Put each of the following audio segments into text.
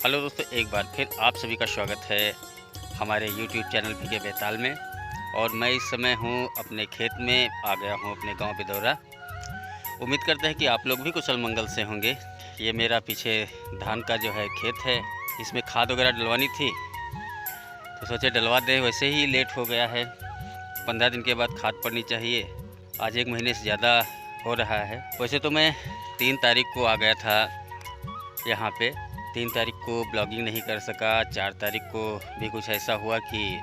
Hello दोस्तों, एक बार फिर आप सभी का स्वागत है हमारे YouTube चैनल पीके बेताल में। और मैं इस समय हूँ अपने खेत में, आ गया हूँ अपने गांव बिदौरा। उम्मीद करते हैं कि आप लोग भी कुशल मंगल से होंगे। ये मेरा पीछे धान का जो है खेत है, इसमें खाद वगैरह डलवानी थी तो सोचे डलवा दें। वैसे ही लेट हो गया है, 15 दिन के बाद खाद पड़नी चाहिए। आज 1 महीने से ज़्यादा हो रहा है। वैसे तो मैं 3 तारीख को आ गया था यहाँ पे। 3 तारीख को ब्लॉगिंग नहीं कर सका, 4 तारीख को भी कुछ ऐसा हुआ कि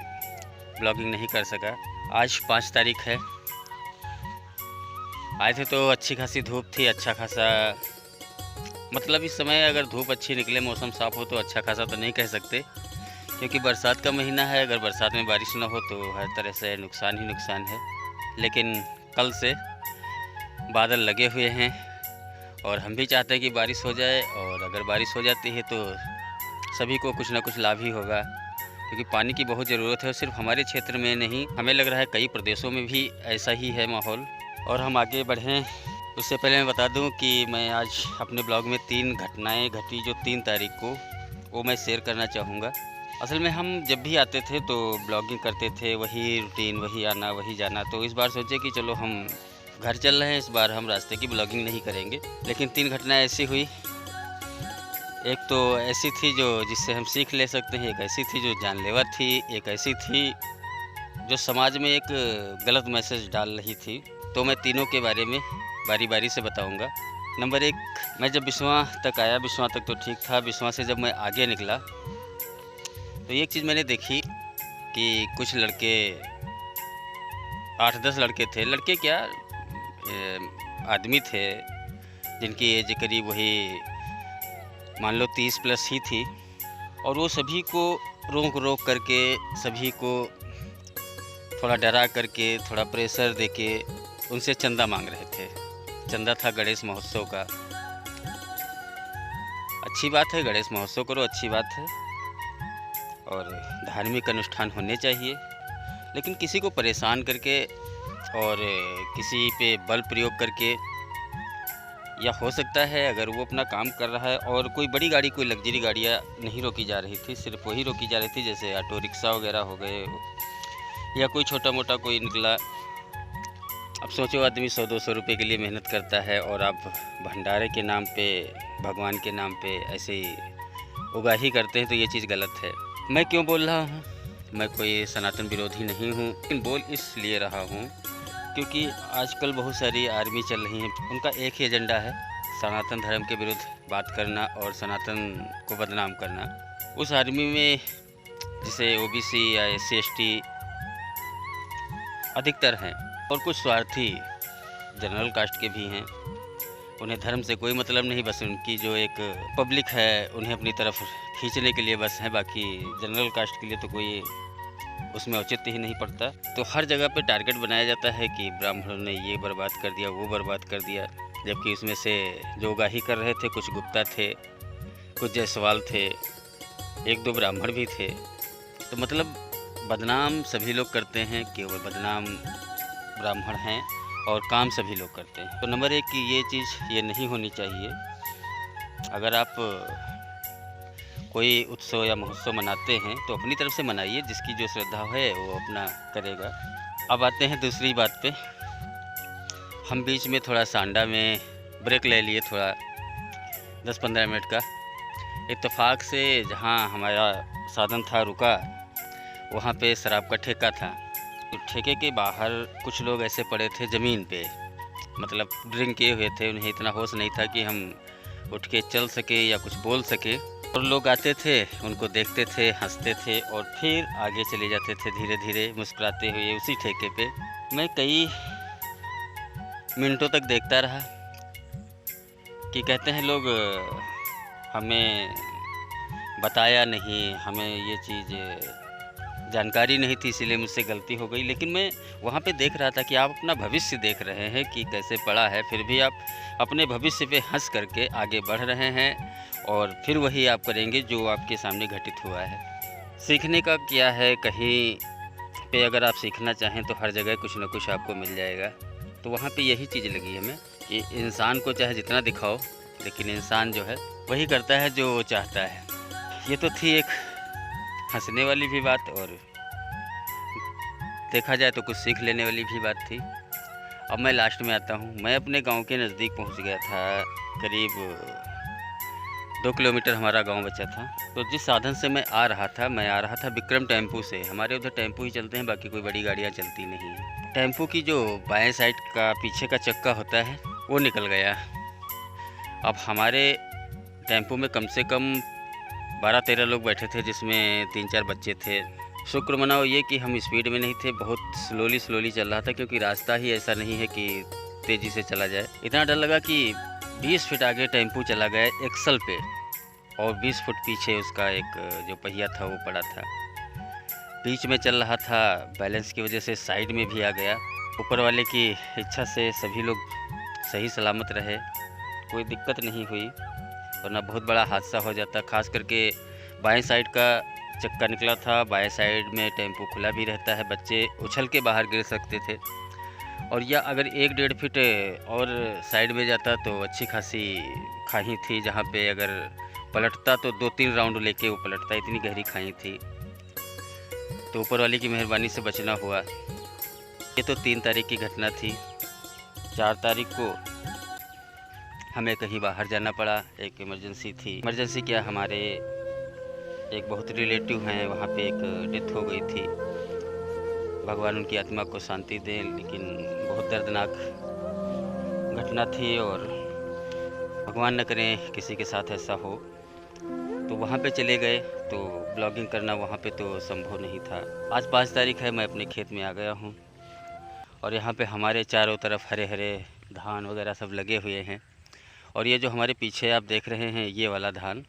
ब्लॉगिंग नहीं कर सका। आज 5 तारीख है। आए थे तो अच्छी खासी धूप थी, अच्छा खासा, मतलब इस समय अगर धूप अच्छी निकले, मौसम साफ़ हो तो अच्छा खासा तो नहीं कह सकते, क्योंकि बरसात का महीना है। अगर बरसात में बारिश ना हो तो हर तरह से नुकसान ही नुकसान है। लेकिन कल से बादल लगे हुए हैं और हम भी चाहते हैं कि बारिश हो जाए। और अगर बारिश हो जाती है तो सभी को कुछ ना कुछ लाभ ही होगा, क्योंकि पानी की बहुत ज़रूरत है। और सिर्फ हमारे क्षेत्र में नहीं, हमें लग रहा है कई प्रदेशों में भी ऐसा ही है माहौल। और हम आगे बढ़ें उससे पहले मैं बता दूं कि मैं आज अपने ब्लॉग में 3 घटनाएं घटी जो 3 तारीख को, वो मैं शेयर करना चाहूँगा। असल में हम जब भी आते थे तो ब्लॉगिंग करते थे, वही रूटीन, वही आना वही जाना। तो इस बार सोचे कि चलो हम घर चल रहे हैं, इस बार हम रास्ते की ब्लॉगिंग नहीं करेंगे। लेकिन 3 घटनाएं ऐसी हुई। एक तो ऐसी थी जो जिससे हम सीख ले सकते हैं, एक ऐसी थी जो जानलेवा थी, एक ऐसी थी जो समाज में एक गलत मैसेज डाल रही थी। तो मैं तीनों के बारे में बारी बारी से बताऊंगा। नंबर 1, मैं जब बिस्वा तक आया, बिस्वा तक तो ठीक था। बिस्वा से जब मैं आगे निकला तो एक चीज़ मैंने देखी कि कुछ लड़के, 8-10 लड़के थे, लड़के क्या आदमी थे, जिनकी एज करीब वही मान लो 30 प्लस ही थी। और वो सभी को रोक रोक करके, सभी को थोड़ा डरा करके, थोड़ा प्रेशर देके उनसे चंदा मांग रहे थे। चंदा था गणेश महोत्सव का। अच्छी बात है, गणेश महोत्सव करो, अच्छी बात है, और धार्मिक अनुष्ठान होने चाहिए। लेकिन किसी को परेशान करके और किसी पे बल प्रयोग करके, या हो सकता है अगर वो अपना काम कर रहा है और कोई बड़ी गाड़ी, कोई लग्जरी गाड़ियाँ नहीं रोकी जा रही थी, सिर्फ वही रोकी जा रही थी, जैसे ऑटो रिक्शा वगैरह हो गए, या कोई छोटा मोटा कोई निकला। अब सोचो, आदमी 100-200 रुपये के लिए मेहनत करता है और आप भंडारे के नाम पे, भगवान के नाम पे ऐसे ही उगाही करते हैं, तो ये चीज़ गलत है। मैं क्यों बोल रहा हूँ? मैं कोई सनातन विरोधी नहीं हूँ, लेकिन बोल इसलिए रहा हूँ क्योंकि आजकल बहुत सारी आर्मी चल रही हैं। उनका एक ही एजेंडा है, सनातन धर्म के विरुद्ध बात करना और सनातन को बदनाम करना। उस आर्मी में जिसे ओबीसी या SC ST अधिकतर हैं, और कुछ स्वार्थी जनरल कास्ट के भी हैं। उन्हें धर्म से कोई मतलब नहीं, बस उनकी जो एक पब्लिक है उन्हें अपनी तरफ खींचने के लिए बस है। बाकी जनरल कास्ट के लिए तो कोई उसमें औचित्य ही नहीं पड़ता। तो हर जगह पे टारगेट बनाया जाता है कि ब्राह्मणों ने ये बर्बाद कर दिया, वो बर्बाद कर दिया। जबकि उसमें से जो उगाही कर रहे थे, कुछ गुप्ता थे, कुछ जायसवाल थे, 1-2 ब्राह्मण भी थे। तो मतलब बदनाम सभी लोग करते हैं, केवल बदनाम ब्राह्मण हैं, और काम सभी लोग करते हैं। तो नंबर 1 की ये चीज़ ये नहीं होनी चाहिए। अगर आप कोई उत्सव या महोत्सव मनाते हैं तो अपनी तरफ से मनाइए, जिसकी जो श्रद्धा है वो अपना करेगा। अब आते हैं दूसरी बात पे। हम बीच में थोड़ा सांडा में ब्रेक ले लिए, थोड़ा 10-15 मिनट का। इत्तेफाक से जहाँ हमारा साधन था रुका, वहाँ पे शराब का ठेका था। तो ठेके के बाहर कुछ लोग ऐसे पड़े थे ज़मीन पे, मतलब ड्रिंक किए हुए थे। उन्हें इतना होश नहीं था कि हम उठ के चल सके या कुछ बोल सके। और लोग आते थे, उनको देखते थे, हंसते थे और फिर आगे चले जाते थे धीरे धीरे मुस्कुराते हुए उसी ठेके पे। मैं कई मिनटों तक देखता रहा कि कहते हैं लोग हमें बताया नहीं, हमें ये चीज़ जानकारी नहीं थी, इसीलिए मुझसे गलती हो गई। लेकिन मैं वहाँ पे देख रहा था कि आप अपना भविष्य देख रहे हैं कि कैसे पड़ा है, फिर भी आप अपने भविष्य पे हंस करके आगे बढ़ रहे हैं, और फिर वही आप करेंगे जो आपके सामने घटित हुआ है। सीखने का क्या है, कहीं पे अगर आप सीखना चाहें तो हर जगह कुछ ना कुछ आपको मिल जाएगा। तो वहाँ पे यही चीज़ लगी हमें कि इंसान को चाहे जितना दिखाओ, लेकिन इंसान जो है वही करता है जो वो चाहता है। ये तो थी एक हंसने वाली भी बात और देखा जाए तो कुछ सीख लेने वाली भी बात थी। अब मैं लास्ट में आता हूँ। मैं अपने गांव के नज़दीक पहुँच गया था। करीब 2 किलोमीटर हमारा गांव बचा था। तो जिस साधन से मैं आ रहा था विक्रम टेम्पू से। हमारे उधर टेम्पू ही चलते हैं, बाकी कोई बड़ी गाड़ियाँ चलती नहीं हैं। टेम्पू की जो बाएं साइड का पीछे का चक्का होता है वो निकल गया। अब हमारे टेम्पू में कम से कम 12-13 लोग बैठे थे, जिसमें 3-4 बच्चे थे। शुक्र मनाओ ये कि हम स्पीड में नहीं थे, बहुत स्लोली चल रहा था, क्योंकि रास्ता ही ऐसा नहीं है कि तेज़ी से चला जाए। इतना डर लगा कि 20 फीट आगे टेम्पू चला गया एक्सल पे और 20 फुट पीछे उसका एक जो पहिया था वो पड़ा था। बीच में चल रहा था, बैलेंस की वजह से साइड में भी आ गया। ऊपर वाले की इच्छा से सभी लोग सही सलामत रहे, कोई दिक्कत नहीं हुई, वरना बहुत बड़ा हादसा हो जाता। खास करके बाएं साइड का चक्का निकला था, बाएं साइड में टेम्पू खुला भी रहता है, बच्चे उछल के बाहर गिर सकते थे। और या अगर 1-1.5 फीट और साइड में जाता तो अच्छी खासी खाई थी, जहाँ पे अगर पलटता तो 2-3 राउंड लेके वो पलटता, इतनी गहरी खाई थी। तो ऊपर वाले की मेहरबानी से बचना हुआ। ये तो 3 तारीख की घटना थी। 4 तारीख को हमें कहीं बाहर जाना पड़ा, एक इमरजेंसी थी। इमरजेंसी क्या, हमारे एक बहुत रिलेटिव हैं, वहाँ पे एक डेथ हो गई थी। भगवान उनकी आत्मा को शांति दें, लेकिन बहुत दर्दनाक घटना थी और भगवान न करें किसी के साथ ऐसा हो। तो वहाँ पे चले गए, तो ब्लॉगिंग करना वहाँ पे तो संभव नहीं था। आज 5 तारीख है, मैं अपने खेत में आ गया हूँ और यहाँ पे हमारे चारों तरफ हरे हरे धान वगैरह सब लगे हुए हैं। और ये जो हमारे पीछे आप देख रहे हैं, ये वाला धान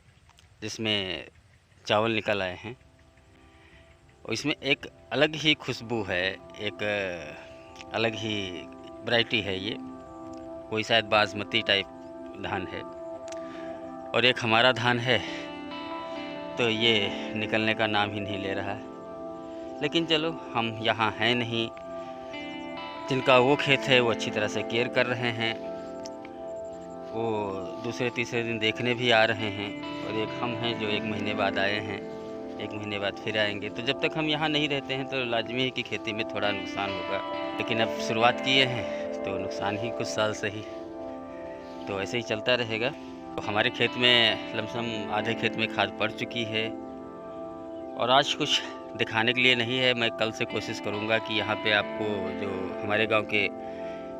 जिसमें चावल निकल आए हैं, और इसमें एक अलग ही खुशबू है, एक अलग ही वैरायटी है। ये कोई शायद बासमती टाइप धान है और एक हमारा धान है, तो ये निकलने का नाम ही नहीं ले रहा है। लेकिन चलो, हम यहाँ हैं नहीं, जिनका वो खेत है वो अच्छी तरह से केयर कर रहे हैं, वो दूसरे-तीसरे दिन देखने भी आ रहे हैं। और एक हम हैं जो 1 महीने बाद आए हैं, 1 महीने बाद फिर आएंगे। तो जब तक हम यहाँ नहीं रहते हैं तो लाजमी है कि खेती में थोड़ा नुकसान होगा, लेकिन अब शुरुआत किए हैं तो नुकसान ही कुछ साल सही, तो ऐसे ही चलता रहेगा। तो हमारे खेत में लमसम आधे खेत में खाद पड़ चुकी है और आज कुछ दिखाने के लिए नहीं है। मैं कल से कोशिश करूँगा कि यहाँ पे आपको जो हमारे गांव के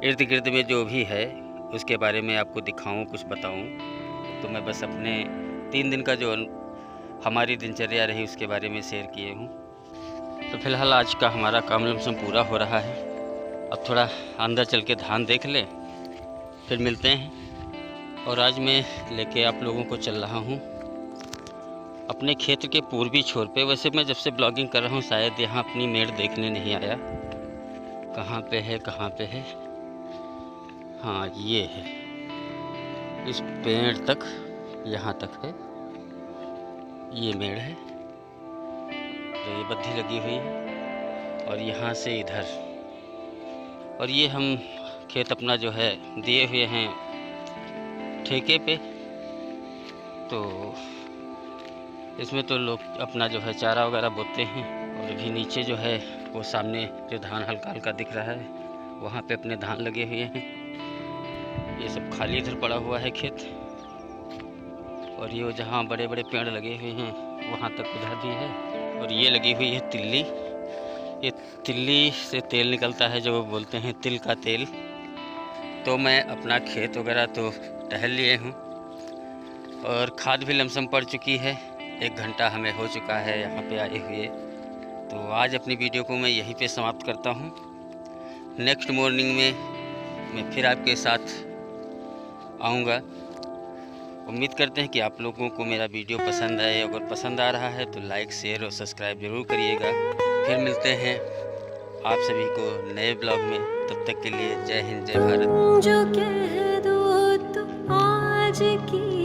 इर्द गिर्द में जो भी है उसके बारे में आपको दिखाऊं, कुछ बताऊं। तो मैं बस अपने 3 दिन का जो हमारी दिनचर्या रही उसके बारे में शेयर किए हूँ। तो फिलहाल आज का हमारा काम लमसम पूरा हो रहा है। अब थोड़ा अंदर चल के धान देख लें, फिर मिलते हैं। और आज मैं लेके आप लोगों को चल रहा हूँ अपने खेत के पूर्वी छोर पे। वैसे मैं जब से ब्लॉगिंग कर रहा हूँ शायद यहाँ अपनी मेड़ देखने नहीं आया, कहाँ पे है कहाँ पे है। हाँ, ये है, इस पेड़ तक, यहाँ तक है, ये मेड़ है, तो ये बत्ती लगी हुई है और यहाँ से इधर। और ये हम खेत अपना जो है दिए हुए हैं ठेके पे, तो इसमें तो लोग अपना जो है चारा वगैरह बोते हैं। और अभी नीचे जो है वो सामने जो धान हल्का हल्का दिख रहा है, वहाँ पे अपने धान लगे हुए हैं। ये सब खाली इधर पड़ा हुआ है खेत, और ये जहाँ बड़े बड़े पेड़ लगे हुए हैं वहाँ तक उधर भी है। और ये लगी हुई है तिल्ली, ये तिल्ली से तेल निकलता है जो बोलते हैं तिल का तेल। तो मैं अपना खेत वगैरह तो टहल लिए हूँ और खाद भी लमसम पड़ चुकी है। 1 घंटा हमें हो चुका है यहाँ पे आए हुए। तो आज अपनी वीडियो को मैं यहीं पे समाप्त करता हूँ। नेक्स्ट मॉर्निंग में मैं फिर आपके साथ आऊँगा। उम्मीद करते हैं कि आप लोगों को मेरा वीडियो पसंद आए। अगर पसंद आ रहा है तो लाइक, शेयर और सब्सक्राइब ज़रूर करिएगा। फिर मिलते हैं आप सभी को नए ब्लॉग में। तब तक के लिए जय हिंद, जय भारत। जो कह दो तो आज की